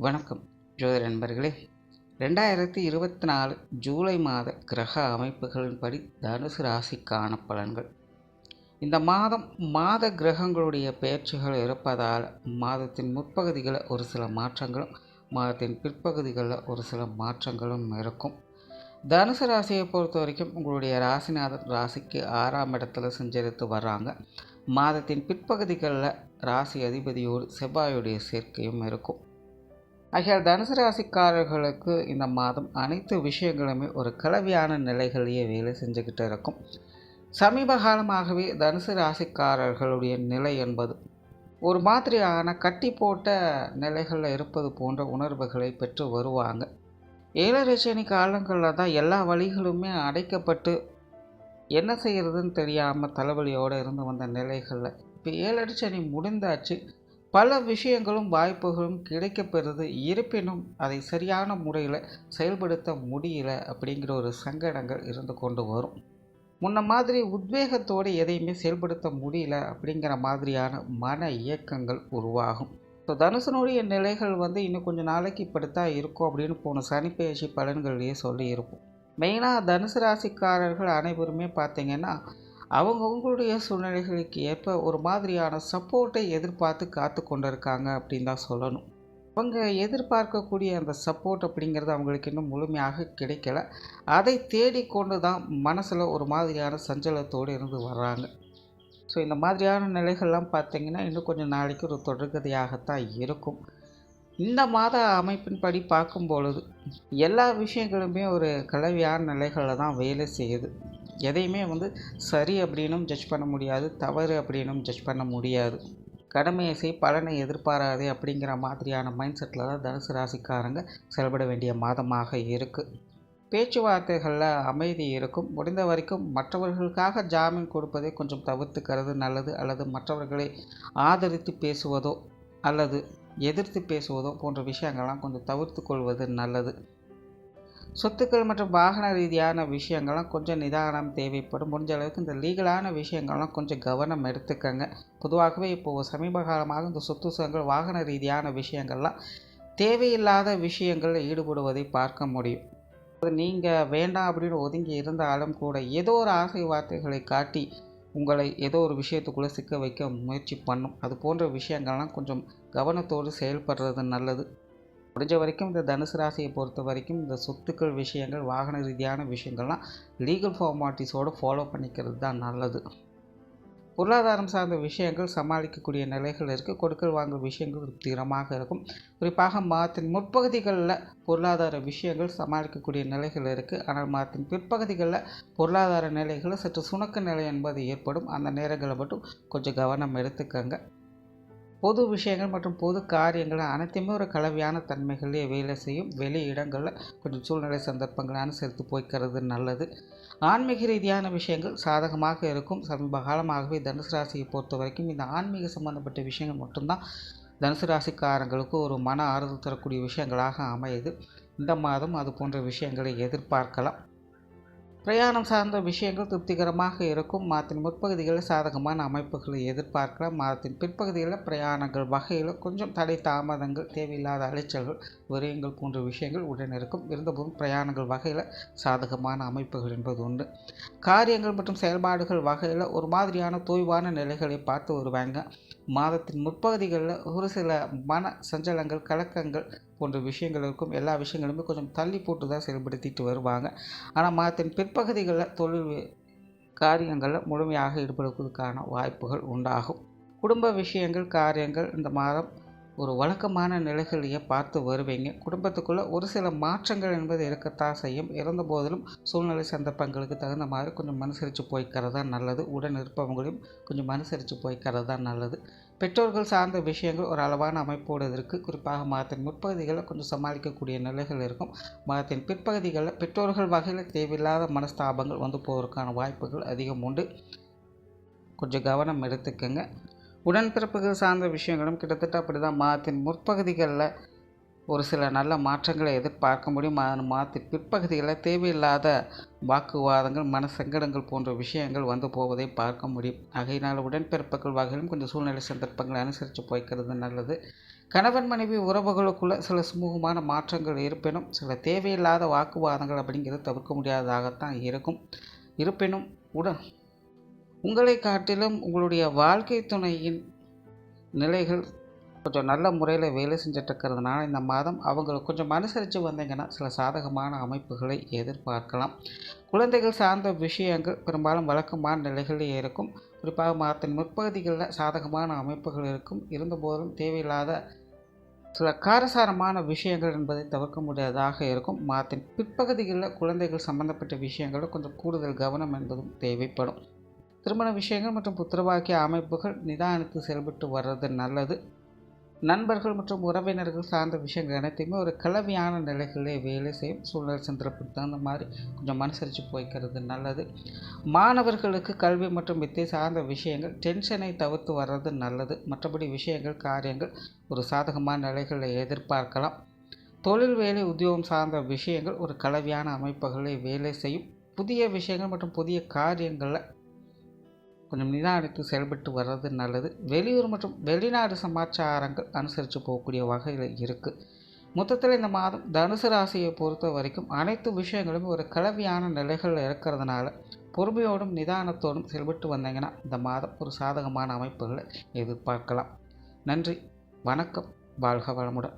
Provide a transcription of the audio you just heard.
வணக்கம் ஜோதிட நண்பர்களே. 2024 ஜூலை மாத கிரக அமைப்புகளின்படி தனுசு ராசிக்கான பலன்கள். இந்த மாத கிரகங்களுடைய பெயர்ச்சிகள் இருப்பதால் மாதத்தின் முற்பகுதிகளில் ஒரு சில மாற்றங்களும் மாதத்தின் பிற்பகுதிகளில் ஒரு சில மாற்றங்களும் இருக்கும். தனுசு ராசியை பொறுத்த வரைக்கும் உங்களுடைய ராசிநாதன் ராசிக்கு 6ஆம் இடத்துல சஞ்சரித்து வர்றாங்க. மாதத்தின் பிற்பகுதிகளில் ராசி அதிபதியோடு செவ்வாயுடைய சேர்க்கையும் இருக்கும். ஆகையால் தனுசு ராசிக்காரர்களுக்கு இந்த மாதம் அனைத்து விஷயங்களுமே ஒரு கலவையான நிலைகளையே வேலை செஞ்சுக்கிட்டு இருக்கும். சமீப காலமாகவே தனுசு ராசிக்காரர்களுடைய நிலை என்பது ஒரு மாதிரியான கட்டி போட்ட நிலைகளில் இருப்பது போன்ற உணர்வுகளை பெற்று வருவாங்க. 7 சனி காலங்களில் தான் எல்லா வழிகளுமே அடைக்கப்பட்டு என்ன செய்கிறதுன்னு தெரியாமல் தலைவலியோடு இருந்து வந்த நிலைகளில் இப்போ 7 சனி முடிந்தாச்சு. பல விஷயங்களும் வாய்ப்புகளும் கிடைக்கப்பெறுது. இருப்பினும் அதை சரியான முறையில் செயல்படுத்த முடியல அப்படிங்கிற ஒரு சங்கடங்கள் இருந்து கொண்டு வரும். முன்ன மாதிரி உத்வேகத்தோடு எதையுமே செயல்படுத்த முடியல அப்படிங்கிற மாதிரியான மன இயக்கங்கள் உருவாகும். ஸோ தனுசனுடைய நிலைகள் இன்னும் கொஞ்சம் நாளைக்கு இப்படித்தான் இருக்கும் அப்படின்னு போன சனிப்பெயர்ச்சி பலன்கள்லேயே சொல்லி இருப்போம். மெயினாக தனுசு ராசிக்காரர்கள் அனைவருமே பார்த்திங்கன்னா அவங்களுடைய சூழ்நிலைகளுக்கு ஏற்ப ஒரு மாதிரியான சப்போர்ட்டை எதிர்பார்த்து காத்து கொண்டு இருக்காங்க அப்படின்னு தான் சொல்லணும். அவங்க எதிர்பார்க்கக்கூடிய அந்த சப்போர்ட் அப்படிங்கிறது அவங்களுக்கு இன்னும் முழுமையாக கிடைக்கல. அதை தேடிக்கொண்டு தான் மனசில் ஒரு மாதிரியான சஞ்சலத்தோடு இருந்து வர்றாங்க. ஸோ இந்த மாதிரியான நிலைகள்லாம் பார்த்திங்கன்னா இன்னும் கொஞ்சம் நாளைக்கு ஒரு தொடர்கதையாகத்தான் இருக்கும். இந்த மாத அமைப்பின்படி பார்க்கும் பொழுது எல்லா விஷயங்களுமே ஒரு கலவையான நிலைகளில் தான் வேலை செய்யுது. எதையுமே சரி அப்படின்னும் ஜட்ஜ் பண்ண முடியாது, தவறு அப்படின்னும் ஜட்ஜ் பண்ண முடியாது. கடமையை செய், பலனை எதிர்பாராதே அப்படிங்கிற மாதிரியான மைண்ட் செட்டில் தான் தனுசு ராசிக்காரங்க செயல்பட வேண்டிய மாதமாக இருக்குது. பேச்சுவார்த்தைகளில் அமைதி இருக்கும். முடிந்த வரைக்கும் மற்றவர்களுக்காக ஜாமீன் கொடுப்பதை கொஞ்சம் தவிர்த்துக்கிறது நல்லது. அல்லது மற்றவர்களை ஆதரித்து பேசுவதோ அல்லது எதிர்த்து பேசுவதோ போன்ற விஷயங்கள்லாம் கொஞ்சம் தவிர்த்து கொள்வது நல்லது. சொத்துக்கள் மற்றும் வாகன ரீதியான விஷயங்கள்லாம் கொஞ்சம் நிதானம் தேவைப்படும். முடிஞ்ச அளவுக்கு இந்த லீகலான விஷயங்கள்லாம் கொஞ்சம் கவனம் எடுத்துக்கங்க. பொதுவாகவே இப்போது சமீப காலமாக இந்த சொத்து சுகங்கள் வாகன ரீதியான விஷயங்கள்லாம் தேவையில்லாத விஷயங்களில் ஈடுபடுவதை பார்க்க முடியும். நீங்கள் வேண்டாம் அப்படின்னு ஒதுங்கி இருந்தாலும் கூட ஏதோ ஒரு ஆசை வார்த்தைகளை காட்டி உங்களை ஏதோ ஒரு விஷயத்துக்குள்ளே சிக்க வைக்க முயற்சி பண்ணும். அது போன்ற விஷயங்கள்லாம் கொஞ்சம் கவனத்தோடு செயல்படுறது நல்லது. முடிஞ்ச வரைக்கும் இந்த தனுசு ராசியை பொறுத்த வரைக்கும் இந்த சொத்துக்கள் விஷயங்கள் வாகன ரீதியான விஷயங்கள்லாம் லீகல் ஃபார்மாலிட்டிஸோடு ஃபாலோ பண்ணிக்கிறது தான் நல்லது. பொருளாதாரம் சார்ந்த விஷயங்கள் சமாளிக்கக்கூடிய நிலைகள் இருக்குது. கொடுக்கல் வாங்கல் விஷயங்கள் திருப்திகரமாக இருக்கும். குறிப்பாக மாதத்தின் முற்பகுதிகளில் பொருளாதார விஷயங்கள் சமாளிக்கக்கூடிய நிலைகள் இருக்குது. ஆனால் மாதத்தின் பிற்பகுதிகளில் பொருளாதார நிலைகளில் சற்று சுணக்க நிலை என்பது ஏற்படும். அந்த நேரங்களை மட்டும் கொஞ்சம் கவனம் எடுத்துக்கங்க. பொது விஷயங்கள் மற்றும் பொது காரியங்கள் அனைத்தையுமே ஒரு கலவையான தன்மைகளே வேலை செய்யும். வெளி இடங்களில் கொஞ்சம் சூழ்நிலை சந்தர்ப்பங்களை அனுசரித்து போய்க்கிறது நல்லது. ஆன்மீக ரீதியான விஷயங்கள் சாதகமாக இருக்கும். சமீப காலமாகவே தனுசு ராசியை பொறுத்த வரைக்கும் இந்த ஆன்மீக சம்பந்தப்பட்ட விஷயங்கள் மட்டும்தான் தனுசு ராசிக்காரங்களுக்கு ஒரு மன ஆறுதல் தரக்கூடிய விஷயங்களாக அமையுது. இந்த மாதம் அது போன்ற விஷயங்களை எதிர்பார்க்கலாம். பிரயாணம் சார்ந்த விஷயங்கள் திருப்திகரமாக இருக்கும். மாதத்தின் முற்பகுதிகளில் சாதகமான அமைப்புகளை எதிர்பார்க்கலாம். மாதத்தின் பிற்பகுதிகளில் பிரயாணங்கள் வகையில் கொஞ்சம் தடை தாமதங்கள், தேவையில்லாத அலைச்சல்கள், விரயங்கள் போன்ற விஷயங்கள் உடன் இருக்கும். இருந்தபோதும் பிரயாணங்கள் வகையில் சாதகமான அமைப்புகள் என்பது உண்டு. காரியங்கள் மற்றும் செயல்பாடுகள் வகையில் ஒரு மாதிரியான தொய்வான நிலைகளை பார்த்து வருவாங்க. மாதத்தின் முற்பகுதிகளில் ஒரு சில மன சஞ்சலங்கள், கலக்கங்கள் போன்ற விஷயங்கள் இருக்கும். எல்லா விஷயங்களுமே கொஞ்சம் தள்ளி போட்டு தான் செயல்படுத்திட்டு வருவாங்க. ஆனால் மாதத்தின் பிற்பகுதிகளில் தொழில் காரியங்களில் முழுமையாக ஈடுபடுவதற்கான வாய்ப்புகள் உண்டாகும். குடும்ப விஷயங்கள், காரியங்கள் இந்த மாதம் ஒரு வழக்கமான நிலைகளையே பார்த்து வருவீங்க. குடும்பத்துக்குள்ளே ஒரு சில மாற்றங்கள் என்பது இருக்கத்தான் செய்யும். இருந்த போதிலும் சூழ்நிலை சந்தர்ப்பங்களுக்கு தகுந்த மாதிரி கொஞ்சம் அனுசரித்து போய்க்கிறது தான் நல்லது. உடன் இருப்பவங்களையும் கொஞ்சம் அனுசரித்து போய்க்கிறது தான் நல்லது. பெற்றோர்கள் சார்ந்த விஷயங்கள் ஒரு அளவான அமைப்போடு இருக்குது. குறிப்பாக மாதத்தின் முற்பகுதிகளில் கொஞ்சம் சமாளிக்கக்கூடிய நிலைகள் இருக்கும். மாதத்தின் பிற்பகுதிகளில் பெற்றோர்கள் வகையில் தேவையில்லாத மனஸ்தாபங்கள் போவதற்கான வாய்ப்புகள் அதிகம் உண்டு. கொஞ்சம் கவனம் எடுத்துக்கங்க. உடன்பிறப்புகள் சார்ந்த விஷயங்களும் கிட்டத்தட்ட அப்படி தான். மாதத்தின் முற்பகுதிகளில் ஒரு சில நல்ல மாற்றங்களை எதிர்பார்க்க முடியும். மாதத்தின் பிற்பகுதிகளில் தேவையில்லாத வாக்குவாதங்கள், மன சங்கடங்கள் போன்ற விஷயங்கள் போவதை பார்க்க முடியும். ஆகையினால் உடன்பிறப்புகள் வகையிலும் கொஞ்சம் சூழ்நிலை சந்தர்ப்பங்களை அனுசரித்து போய்க்கிறது நல்லது. கணவன் மனைவி உறவுகளுக்குள்ள சில சுமூகமான மாற்றங்கள் இருப்பினும் சில தேவையில்லாத வாக்குவாதங்கள் அப்படிங்கிறது தவிர்க்க முடியாததாகத்தான் இருக்கும். இருப்பினும் உங்களை காட்டிலும் உங்களுடைய வாழ்க்கை துணையின் நிலைகள் கொஞ்சம் நல்ல முறையில் வேலை செஞ்சுட்டு இருக்கிறதுனால இந்த மாதம் அவங்களுக்கு கொஞ்சம் அனுசரித்து வந்தீங்கன்னா சில சாதகமான அமைப்புகளை எதிர்பார்க்கலாம். குழந்தைகள் சார்ந்த விஷயங்கள் பெரும்பாலும் வழக்கமான நிலைகளில் இருக்கும். குறிப்பாக மாதத்தின் முற்பகுதிகளில் சாதகமான அமைப்புகள் இருக்கும். இருந்தபோதும் தேவையில்லாத சில காரசாரமான விஷயங்கள் என்பதை தவிர்க்க முடியாததாக இருக்கும். மாதத்தின் பிற்பகுதிகளில் குழந்தைகள் சம்பந்தப்பட்ட விஷயங்களில் கொஞ்சம் கூடுதல் கவனம் என்பதும் தேவைப்படும். திருமண விஷயங்கள் மற்றும் புத்திரவாக்கிய அமைப்புகள் நிதானித்து செயல்பட்டு வர்றது நல்லது. நண்பர்கள் மற்றும் உறவினர்கள் சார்ந்த விஷயங்கள் அனைத்தையுமே ஒரு கலவையான நிலைகளிலே வேலை செய்யும். சூழ்நிலை சந்தர்ப்பத்துக்கு தகுந்த மாதிரி கொஞ்சம் அனுசரித்து போய்க்கிறது நல்லது. மாணவர்களுக்கு கல்வி மற்றும் வித்தை சார்ந்த விஷயங்கள் டென்ஷனை தவிர்த்து வர்றது நல்லது. மற்றபடி விஷயங்கள் காரியங்கள் ஒரு சாதகமான நிலைகளில் எதிர்பார்க்கலாம். தொழில் வேலை உத்தியோகம் சார்ந்த விஷயங்கள் ஒரு கலவையான அமைப்புகளை வேலை செய்யும். புதிய விஷயங்கள் மற்றும் புதிய காரியங்களில் கொஞ்சம் நிதானித்து செயல்பட்டு வர்றது நல்லது. வெளியூர் மற்றும் வெளிநாடு சமாச்சாரங்கள் அனுசரித்து போகக்கூடிய வகையில் இருக்குது. மொத்தத்தில் இந்த மாதம் தனுசு ராசியை பொறுத்த வரைக்கும் அனைத்து விஷயங்களும் ஒரு கலவையான நிலைகளில் இருக்கிறதுனால பொறுமையோடும் நிதானத்தோடும் செயல்பட்டு வந்தீங்கன்னா இந்த மாதம் ஒரு சாதகமான அமைப்புகளை எதிர்பார்க்கலாம். நன்றி, வணக்கம், வாழ்க வளமுடன்.